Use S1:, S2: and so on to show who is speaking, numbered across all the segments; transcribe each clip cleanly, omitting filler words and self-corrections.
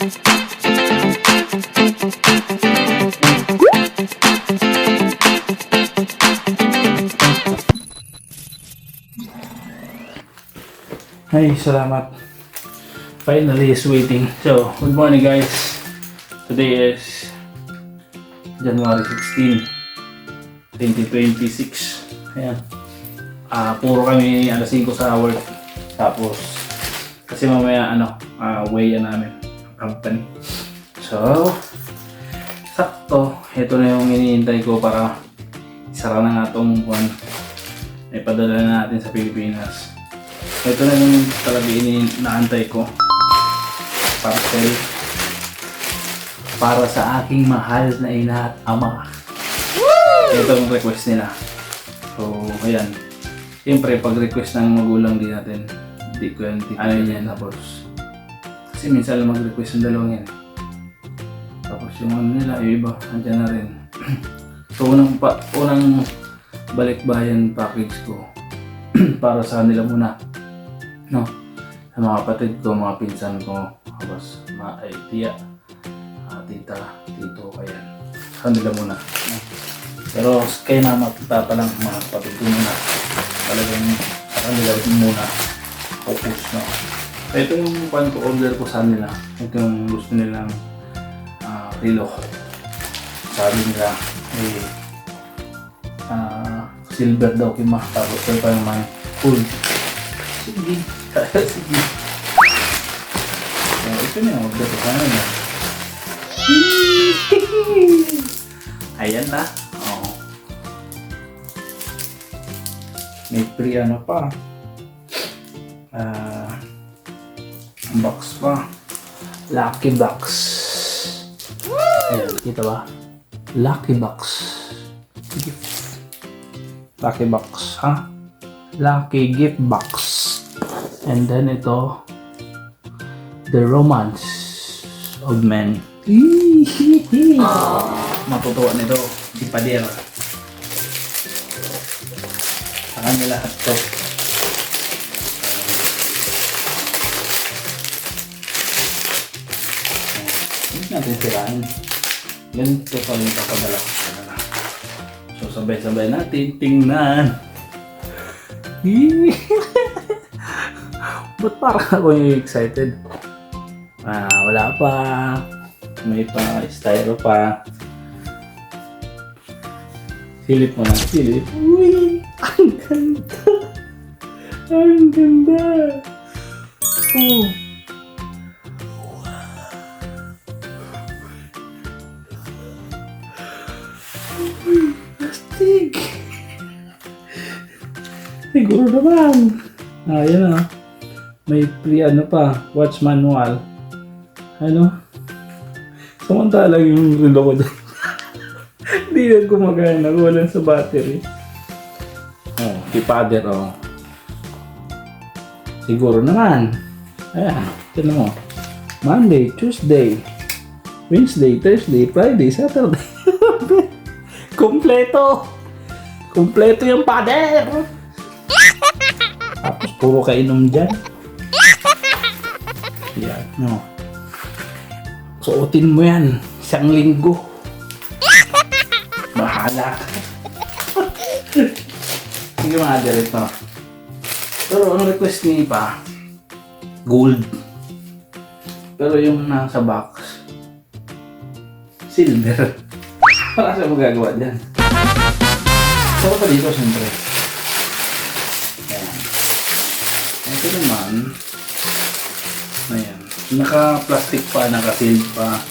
S1: Ay, salamat. Finally is waiting. So, good morning guys. Today is January 16, 2026. Ayan. Puro kami alas 5 sa work. Tapos, kasi mamaya way namin company. So, sakto. Ito na yung iniintay ko para isara na nga itong buwan. Ipadala na natin sa Pilipinas. Ito na yung talaga inaantay ko. Parcel para sa aking mahal na ina at ama. Ito ang request nila. So, ayan. Siyempre, pag request ng magulang din natin, hindi ko yan yan. Tapos, kasi minsan lang mag-request yung dalawang yan. Tapos yung nila, yung iba, andyan na rin. So, unang balikbayan package ko para sa kanila muna. No? Sa mga kapatid ko, mga pinsan ko, tapos mga tiya, tita, tito, kaya sa kanila muna. No? Pero kaya na magpapalang mga kapatid ko muna. Talagang sa kanila muna focus. No? So, ito yung order ko sa kanila. Ito yung gusto nilang relo. Sabi nila, silver daw kima, tapos ito pa yung mga full. Sige, sige. So, ito na yung order ko sa kanila. Ayan na. Oh. May free pa. Box pa. Lucky box. Ayan, kita ba? Lucky box. Gift. Lucky box, ha? Lucky gift box. And then ito, the romance of men. Matutuwa nito si Pader. Sa kanya lahat to. Hindi natin sirahin. Ganito pa rin kapadala ko sa kanila. So sabay-sabay natin tingnan. Ba't parang ako yung excited? Wala pa. May pa styro pa. Silip mo na. Silip. Uy! Ang ganda! Ang ganda! Oh! Uy! Plastic! Siguro naman. Yan na. May free pa, watch manual. Samantalang yung relo ko dyan. Hindi na gumagana, walang sa battery. Si Father, siguro naman. Ayan, tinan mo. Monday, Tuesday, Wednesday, Thursday, Friday, Saturday. Kompleto! Kompleto yung Father! Tapos puro kainom dyan. Yan, no. Suotin mo yan. Isang linggo. Bahala ka. Sige mga direct, no. Pero ang request ni pa, gold. Pero yung nasa box, silver. Para sa magagawa dyan. Pero pa dito, siyempre. Ayan. Ito naman, ayan. Naka-plastic pa, naka-sealed pa.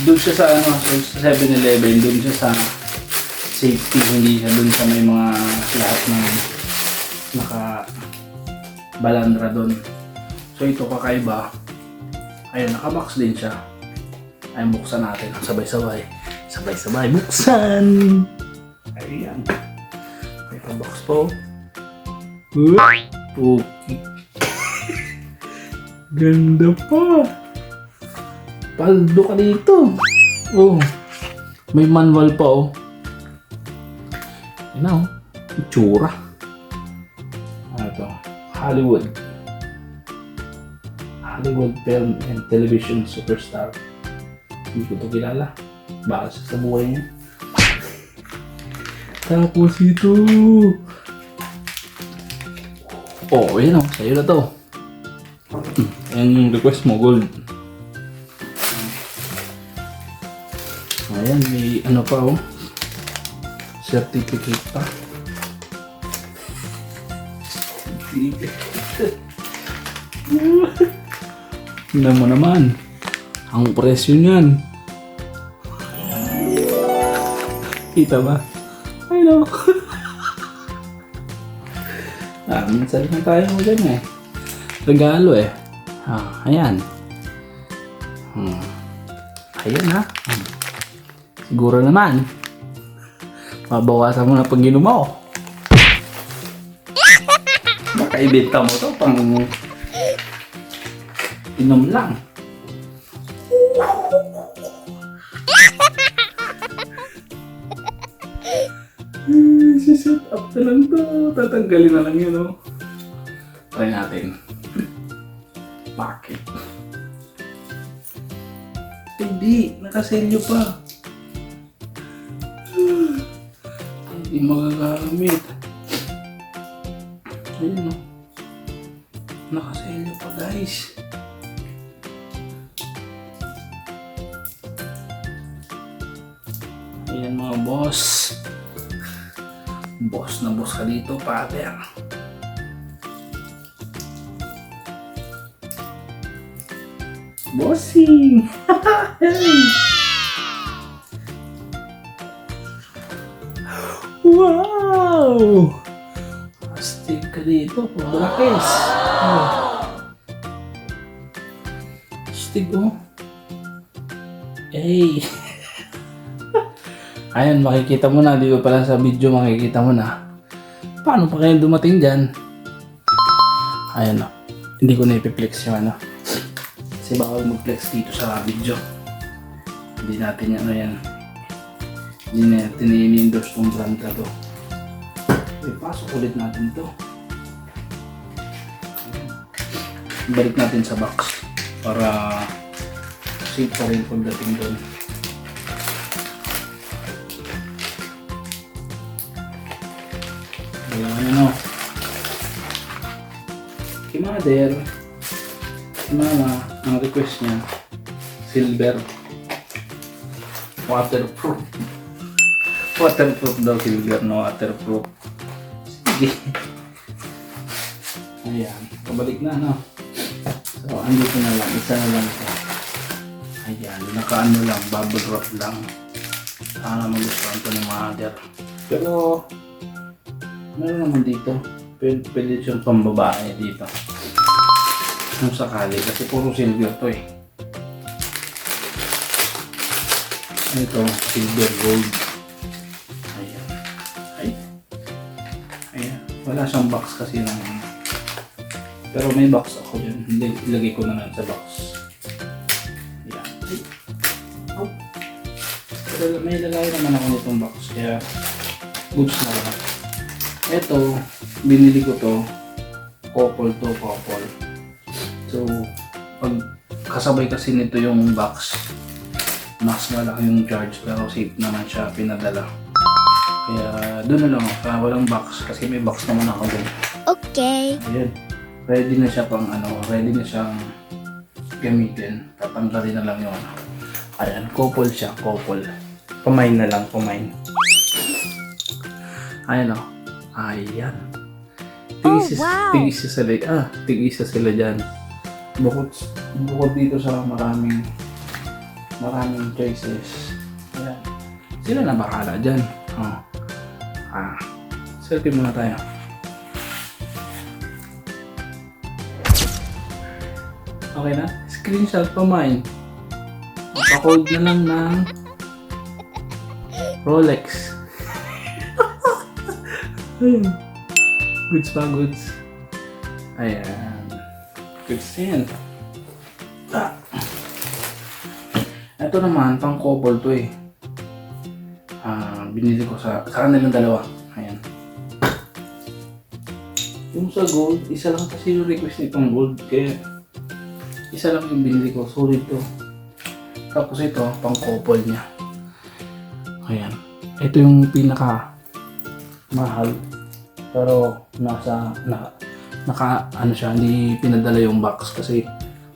S1: Doon siya sa sa 7-Eleven, doon siya sa safety, hindi siya doon sa may mga lahat ng naka-balandra doon. So ito kakaiba. Ayun, naka-box din siya. Ayun, buksan natin. Sabay-sabay. Sabay-sabay buksan! Ayan. May pa-box po. Okay. Ganda pa. Paldo ka dito. Oh. May manual pa oh. Yan na oh. Itsura. Ano to? Hollywood. Hollywood film and television superstar. Hindi ko ito kilala. Baka sa buhay niya. Tapos ito. Oh, yun o. Sa'yo na to. Ayan yung request mo, gold. Ayan, may ano pa oh. Certificate pa. Tingnan mo naman. Ang presyo niyan. Kita ba? Ay no. Minsan lang tayo mo dyan eh. Regalo eh. Ayan. Ayan ha. Siguro naman. Mabawasan mo na pag ginumaw. Baka ibenta mo to pang inom lang. Set up na lang to. Tatanggalin na lang yun, oh. Try natin. Bakit? Hindi. Nakaselyo pa. Hindi magagamit. Ayun, oh. Nakaselyo pa, guys. Ayan, mga boss. Boss na boss ka dito, pater. Bossing! Wow! Astig ka dito, pabrakes. Astig oh. Hey! Ayan, makikita mo na. Dito pala sa video makikita mo na. Paano pa kayo dumating dyan? Ayan o. Hindi ko na ipiplex yung ano. Kasi bawal mag-flex dito sa video. Hindi natin yan, ano yan. Hindi natin i-endorse tong brand na to. Ipasok ulit natin to. Balik natin sa box. Para safe pa rin pagdating doon. Ano? Kay mother, si mama, ang request niya, silver. Waterproof. Waterproof daw, silver na waterproof. Sige. Ayan, pabalik na, no? So, andito na lang, isa na lang ito. Ayan, nakaano lang, bubble wrap lang. Sana magustuhan ito ni mother. Pero, meron naman dito. Pwede siyang pambabae dito. Kung sakali. Kasi puro silver to eh. Ito, silver gold. Ayan. Ay. Ayan. Wala siyang box kasi ng... Pero may box ako dyan. Hindi, ilagay ko na lang sa box. Ayan. Ay. Oh. Pero may lagay naman ako nitong box. Kaya goods na lang. Ito, binili ko to, couple. So, pag kasabay kasi nito yung box, mas malaki yung charge pero safe naman siya pinadala. Kaya doon na lang ako, kaya walang box kasi may box naman ako dun.
S2: Okay.
S1: Ayan, ready na siya pang ano, ready na siyang gamitin. Tatanggalin na lang yung ano. Ayan, couple siya, couple. Kumain na lang, kumain. Ayan o. Ayan. Tig-isa sila dyan. Bukod dito sa maraming choices. Ayan. Sila na bahala dyan. Oh. Selfie muna tayo. Okay na? Screenshot pa mine. Pakold na lang ng Rolex. Ayan. Goods pa, goods. Ayan. Goods yan. Ito naman, pang couple to eh. Binili ko sa kanilang dalawa. Ayan. Yung sa gold, isa lang kasi yung request nitong gold. Kaya Isa lang yung binili ko. Sulit to. Tapos ito, pang couple niya. Ayan. Ito yung pinaka mahal. Pero naka ano siya, hindi pinadala yung box kasi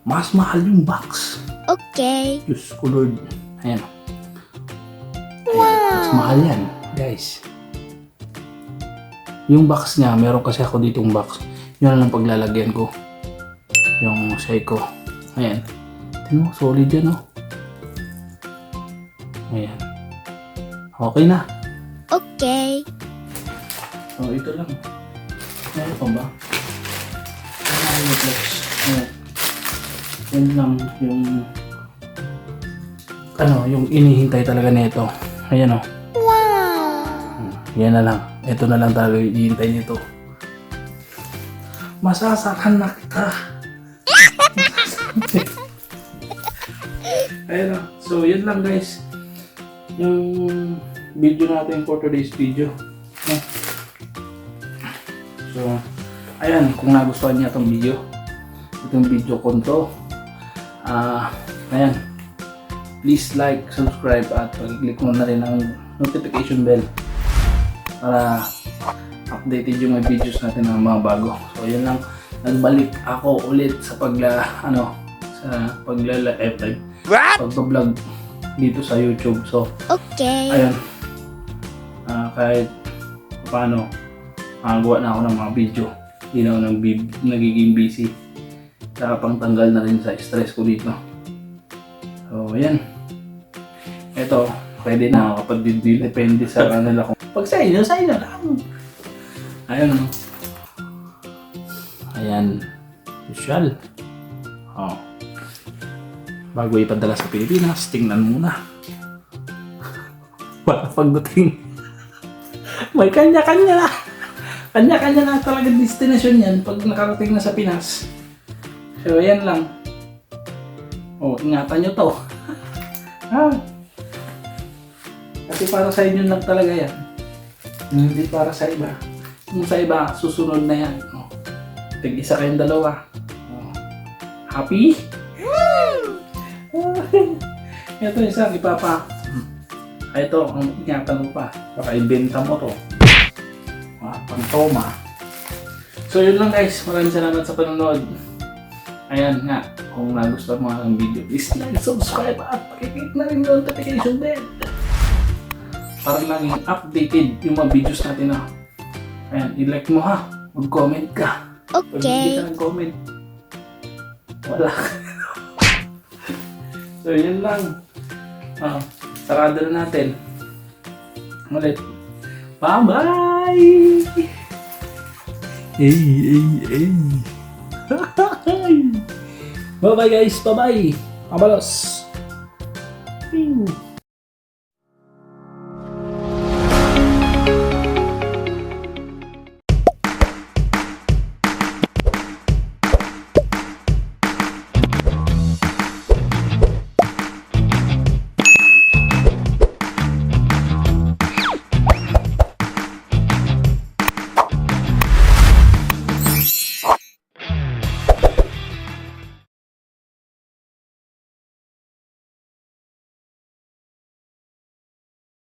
S1: mas mahal yung box.
S2: Okay.
S1: Diyos ko Lord. Ayan. Ayan. Mas mahal yan, guys. Yung box niya, meron kasi ako ditong box. Yun lang paglalagyan ko. Yung Seiko. Ayan. Tignan mo, solid yan, oh. Ayan. Okay na.
S2: Okay.
S1: So, ito lang. Meron pa ba? Ayan, flex. Ayan. Yan lang yung yung inihintay talaga nito. Ayan, oh.
S2: Wow.
S1: Yan na lang. Ito na lang talaga yung ihintay nito. Masasakan na kita. Ayan, oh. So, yun lang, guys. Yung video natin for today's video. No? So, ayan, kung nagustuhan niya itong video ko to, ayan, please like, subscribe at pag-click mo na rin ang notification bell para updated yung mga videos natin ng mga bago. So, yun lang, nagbalik ako ulit sa pagbablog dito sa YouTube. So,
S2: Okay.
S1: ayun. Kahit paano, gawa na ako ng mga video. Hindi na ako nagiging busy. Saka pang tanggal na rin sa stress ko dito. So, ayan. Ito, pwede na kapag depende sa kanila kung pag sa inyo lang. Ayun. Ayan. Usual. Oh. Bago ipadala sa Pilipinas, tingnan muna. Wala pagdating. May kanya-kanya na. Kanya-kanya na talaga destination yan pag nakarating na sa Pinas. So, yan lang. Oh, ingatan nyo to. Kasi para sa inyo lang talaga yan. Hindi para sa iba. Kung sa iba, susunod na yan. Oh. Tig-isa kayong dalawa. Oh. Happy? Ito isang ipapa. Ito, ang ingatan mo pa. Baka ibenta mo to. Pantoma. So yun lang guys. Maraming salamat sa panonood. Ayan nga. Kung nagustuhan mo ang video, please like, subscribe at pakiclick na rin yung notification bell. Para laging updated yung mga videos natin na. Ayan, i-like mo ha. Mag-comment ka. Pag hindi
S2: Okay.
S1: ka nag-comment, wala. So yun lang. Sarado na natin. Ulit. Bye-bye! Hey. Bye-bye guys. Bye-bye. Kabalos. Pew.